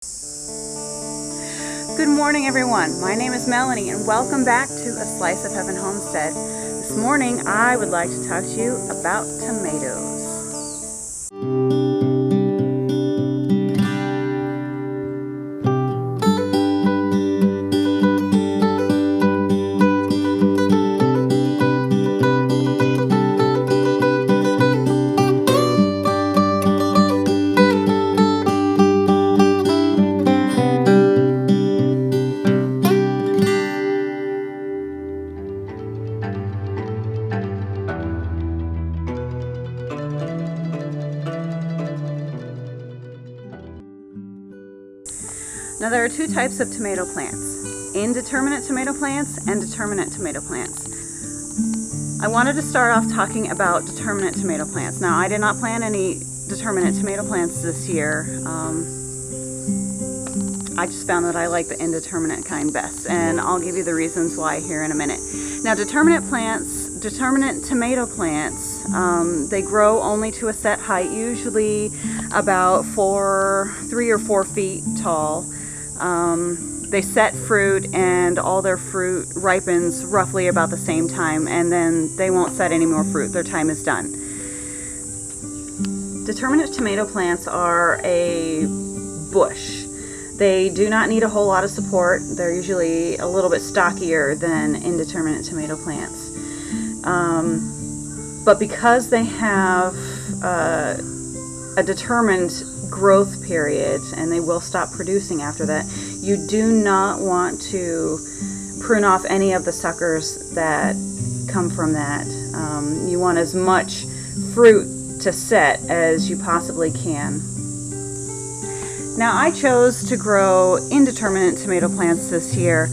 Good morning, everyone. My name is Melanie and welcome back to A Slice of Heaven Homestead. This morning I would like to talk to you about tomatoes. Now there are two types of tomato plants, indeterminate tomato plants and determinate tomato plants. I wanted to start off talking about determinate tomato plants. Now I did not plant any determinate tomato plants this year. I just found that I like the indeterminate kind best, and I'll give you the reasons why here in a minute. Now determinate tomato plants, they grow only to a set height, usually about 3 or 4 feet tall. They set fruit and all their fruit ripens roughly about the same time, and then they won't set any more fruit. Their time is done. Determinate tomato plants are a bush. They do not need a whole lot of support. They're usually a little bit stockier than indeterminate tomato plants. But because they have a determined growth period and they will stop producing after that, you do not want to prune off any of the suckers that come from that. You want as much fruit to set as you possibly can. Now I chose to grow indeterminate tomato plants this year.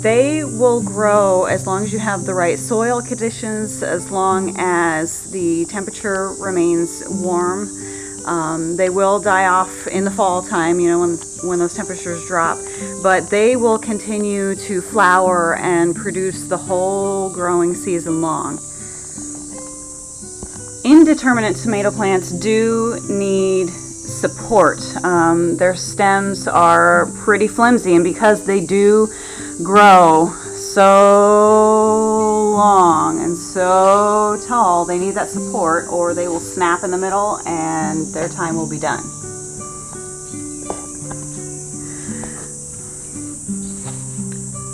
They will grow as long as you have the right soil conditions, as long as the temperature remains warm. They will die off in the fall time, you know, when those temperatures drop, but they will continue to flower and produce the whole growing season long. Indeterminate tomato plants do need support. Their stems are pretty flimsy, and because they do grow so long and so tall, they need that support or they will snap in the middle and their time will be done.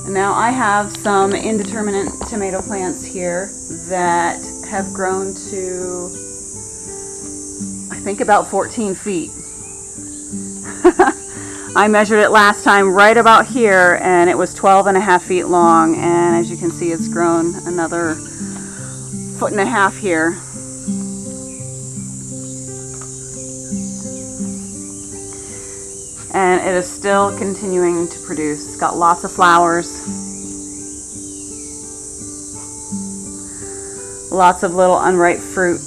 And now I have some indeterminate tomato plants here that have grown to, I think, about 14 feet. I measured it last time right about here and it was 12.5 feet long, and as you can see it's grown another 1.5 feet here. And it is still continuing to produce. It's got lots of flowers, lots of little unripe fruit.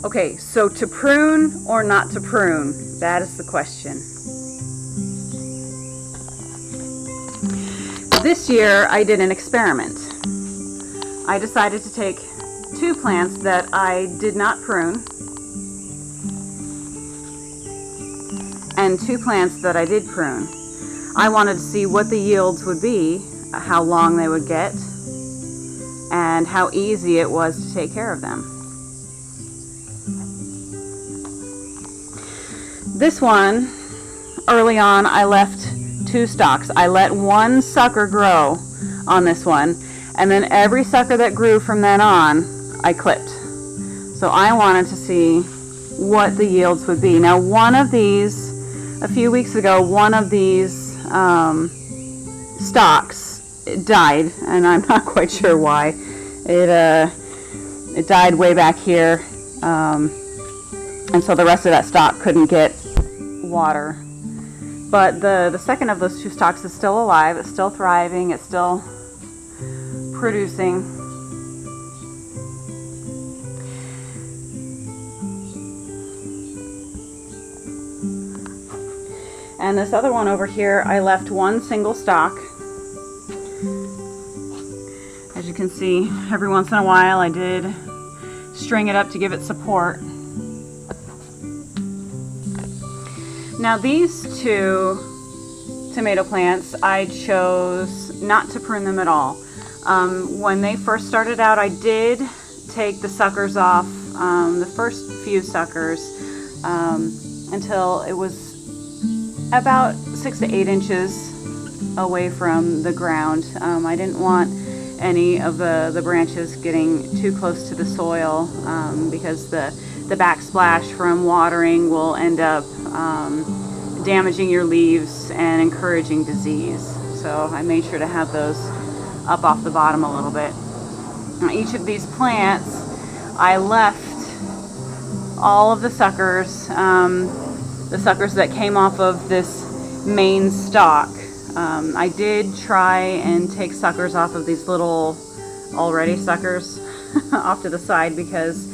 Okay, so to prune or not to prune, that is the question. This year I did an experiment. I decided to take 2 plants that I did not prune and 2 plants that I did prune. I wanted to see what the yields would be, how long they would get, and how easy it was to take care of them. This one, early on, I left 2 stalks. I let 1 sucker grow on this one, and then every sucker that grew from then on, I clipped. So I wanted to see what the yields would be. Now one of these, a few weeks ago, one of these stalks died, and I'm not quite sure why. It died way back here, and so the rest of that stalk couldn't get water. But the second of those 2 stalks is still alive. It's still thriving. It's still producing. And this other one over here, I left 1 single stalk. As you can see, every once in a while I did string it up to give it support. Now these two tomato plants, I chose not to prune them at all. When they first started out, I did take the suckers off, the first few suckers, until it was about 6 to 8 inches away from the ground. I didn't want any of the branches getting too close to the soil, because the backsplash from watering will end up damaging your leaves and encouraging disease. So I made sure to have those up off the bottom a little bit. Now, each of these plants, I left all of the suckers that came off of this main stalk. I did try and take suckers off of these little already suckers off to the side, because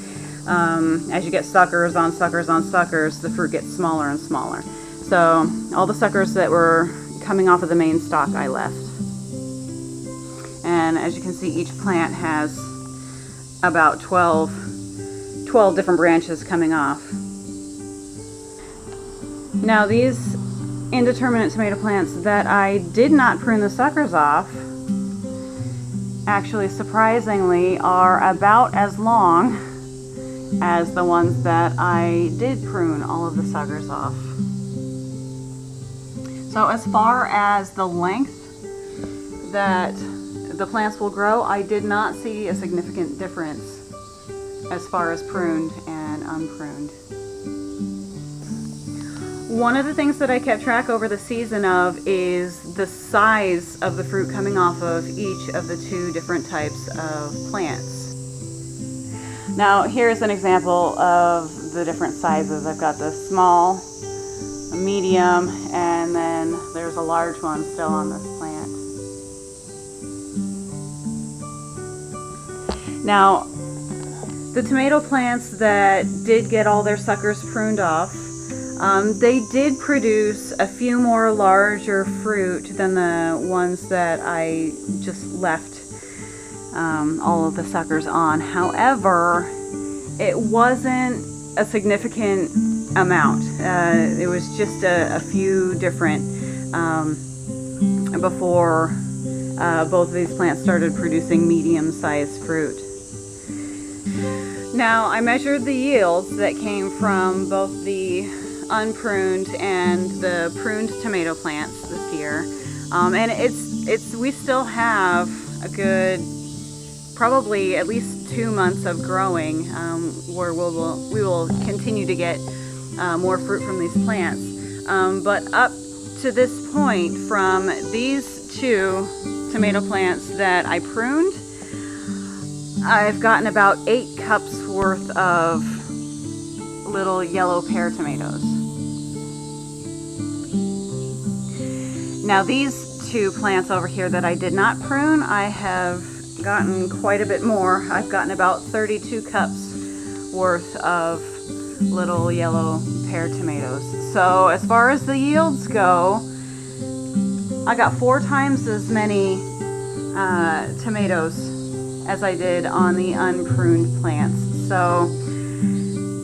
as you get suckers on suckers on suckers, the fruit gets smaller and smaller. So all the suckers that were coming off of the main stalk I left. And as you can see, each plant has about 12 different branches coming off. Now these indeterminate tomato plants that I did not prune the suckers off, actually surprisingly are about as long as the ones that I did prune all of the suckers off. So as far as the length that the plants will grow, I did not see a significant difference as far as pruned and unpruned. One of the things that I kept track over the season of is the size of the fruit coming off of each of the 2 different types of plants. Now here's an example of the different sizes. I've got the small, a medium, and then there's a large one still on this plant. Now, the tomato plants that did get all their suckers pruned off, they did produce a few more larger fruit than the ones that I just left all of the suckers on. However, it wasn't a significant amount. It was just a few different before both of these plants started producing medium-sized fruit. Now I measured the yields that came from both the unpruned and the pruned tomato plants this year, and we still have a good, probably at least 2 months of growing, where we will continue to get more fruit from these plants. But up to this point, from these 2 tomato plants that I pruned, I've gotten about 8 cups worth of little yellow pear tomatoes. Now these 2 plants over here that I did not prune, I have gotten quite a bit more. I've gotten about 32 cups worth of little yellow pear tomatoes. So as far as the yields go, I got 4 times as many tomatoes as I did on the unpruned plants. So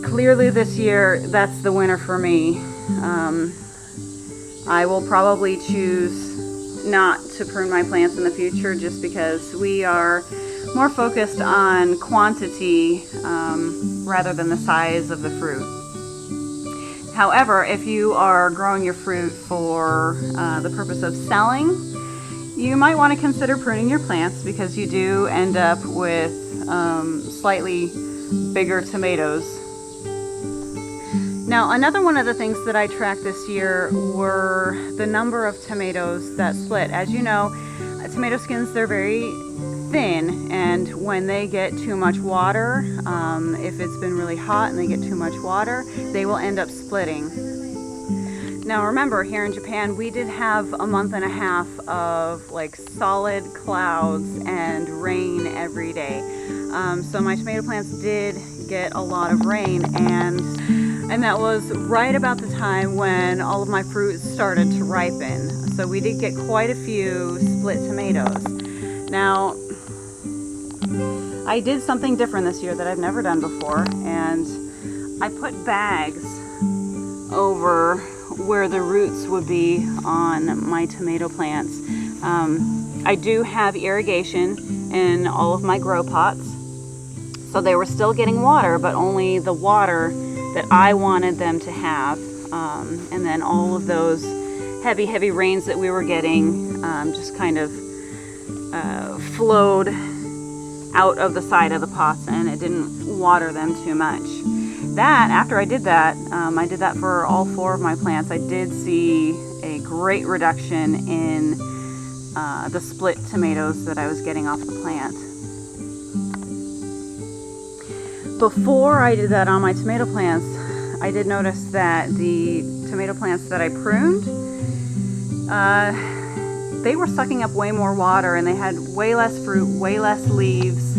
clearly this year, that's the winner for me. I will probably choose not to prune my plants in the future, just because we are more focused on quantity rather than the size of the fruit. However, if you are growing your fruit for the purpose of selling, you might want to consider pruning your plants, because you do end up with slightly bigger tomatoes. Now, another one of the things that I tracked this year were the number of tomatoes that split. As you know, tomato skins, they're very thin, and when they get too much water, if it's been really hot and they get too much water, they will end up splitting. Now remember, here in Japan, we did have a month and a half of like solid clouds and rain every day. So my tomato plants did get a lot of rain, and that was right about the time when all of my fruit started to ripen. So we did get quite a few split tomatoes. Now, I did something different this year that I've never done before, and I put bags over where the roots would be on my tomato plants. I do have irrigation in all of my grow pots, so they were still getting water, but only the water that I wanted them to have. And then all of those heavy rains that we were getting just kind of flowed out of the side of the pots, and it didn't water them too much. After I did that for all 4 of my plants, I did see a great reduction in the split tomatoes that I was getting off the plant. Before I did that on my tomato plants, I did notice that the tomato plants that I pruned, they were sucking up way more water, and they had way less fruit, way less leaves,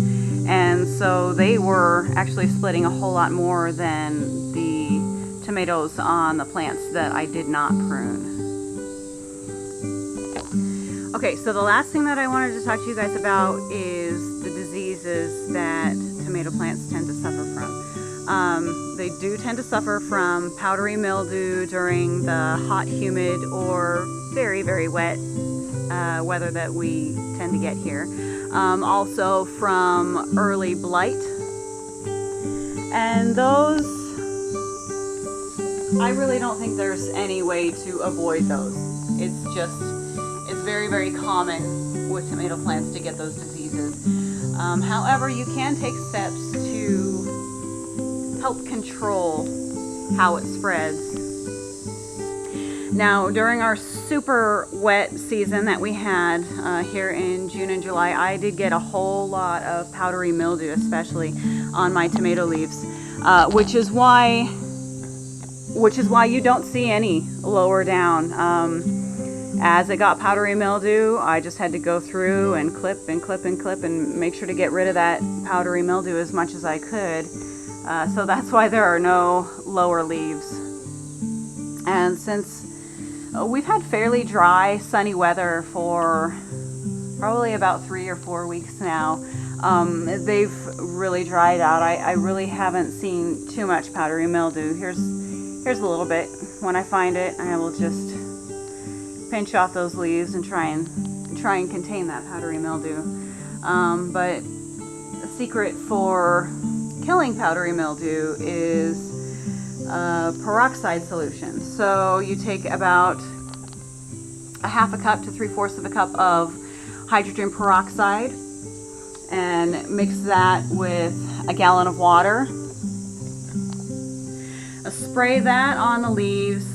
and so they were actually splitting a whole lot more than the tomatoes on the plants that I did not prune. Okay, so the last thing that I wanted to talk to you guys about is the diseases that tomato plants tend to suffer from. They do tend to suffer from powdery mildew during the hot, humid, or very wet weather that we tend to get here. Also from early blight. And those, I really don't think there's any way to avoid those. It's very common with tomato plants to get those diseases. However, you can take steps to help control how it spreads. Now, during our super wet season that we had here in June and July, I did get a whole lot of powdery mildew, especially on my tomato leaves, which is why you don't see any lower down. As it got powdery mildew, I just had to go through and clip and make sure to get rid of that powdery mildew as much as I could. So that's why there are no lower leaves. And since we've had fairly dry, sunny weather for probably about 3 or 4 weeks now, they've really dried out. I really haven't seen too much powdery mildew. Here's a little bit. When I find it, I will just pinch off those leaves and try and contain that powdery mildew. But the secret for killing powdery mildew is peroxide solution. So you take about a half a cup to 3/4 of a cup of hydrogen peroxide and mix that with a gallon of water. Spray that on the leaves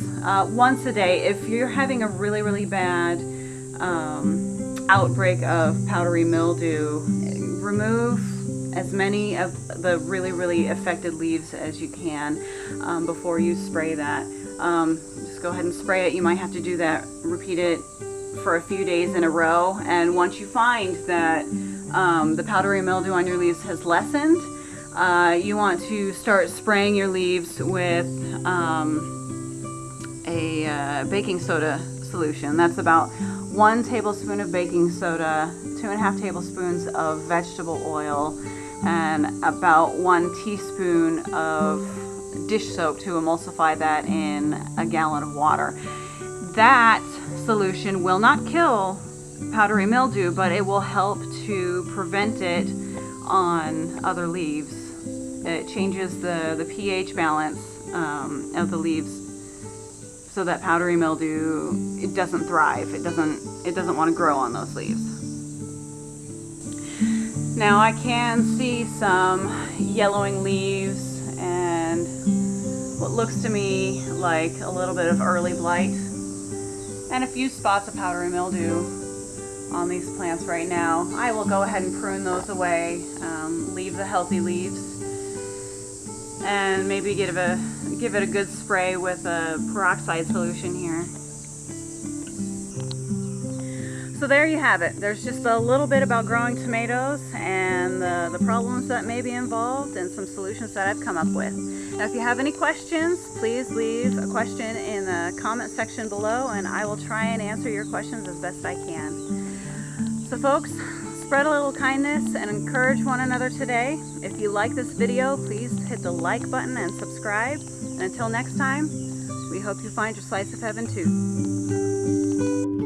once a day. If you're having a really bad outbreak of powdery mildew, remove as many of the really affected leaves as you can before you spray that. Just go ahead and spray it. You might have to do that, repeat it for a few days in a row, and once you find that the powdery mildew on your leaves has lessened, you want to start spraying your leaves with a baking soda solution. That's about 1 tablespoon of baking soda, 2.5 tablespoons of vegetable oil, and about 1 teaspoon of dish soap to emulsify that in a gallon of water. That solution will not kill powdery mildew, but it will help to prevent it on other leaves. It changes the pH balance of the leaves so that powdery mildew, it doesn't thrive. It doesn't want to grow on those leaves. Now I can see some yellowing leaves and what looks to me like a little bit of early blight and a few spots of powdery mildew on these plants right now. I will go ahead and prune those away, leave the healthy leaves, and maybe give it a good spray with a peroxide solution here. So there you have it. There's just a little bit about growing tomatoes and the problems that may be involved and some solutions that I've come up with. Now if you have any questions, please leave a question in the comment section below and I will try and answer your questions as best I can. So folks, spread a little kindness and encourage one another today. If you like this video, please hit the like button and subscribe. And until next time, we hope you find your slice of heaven too.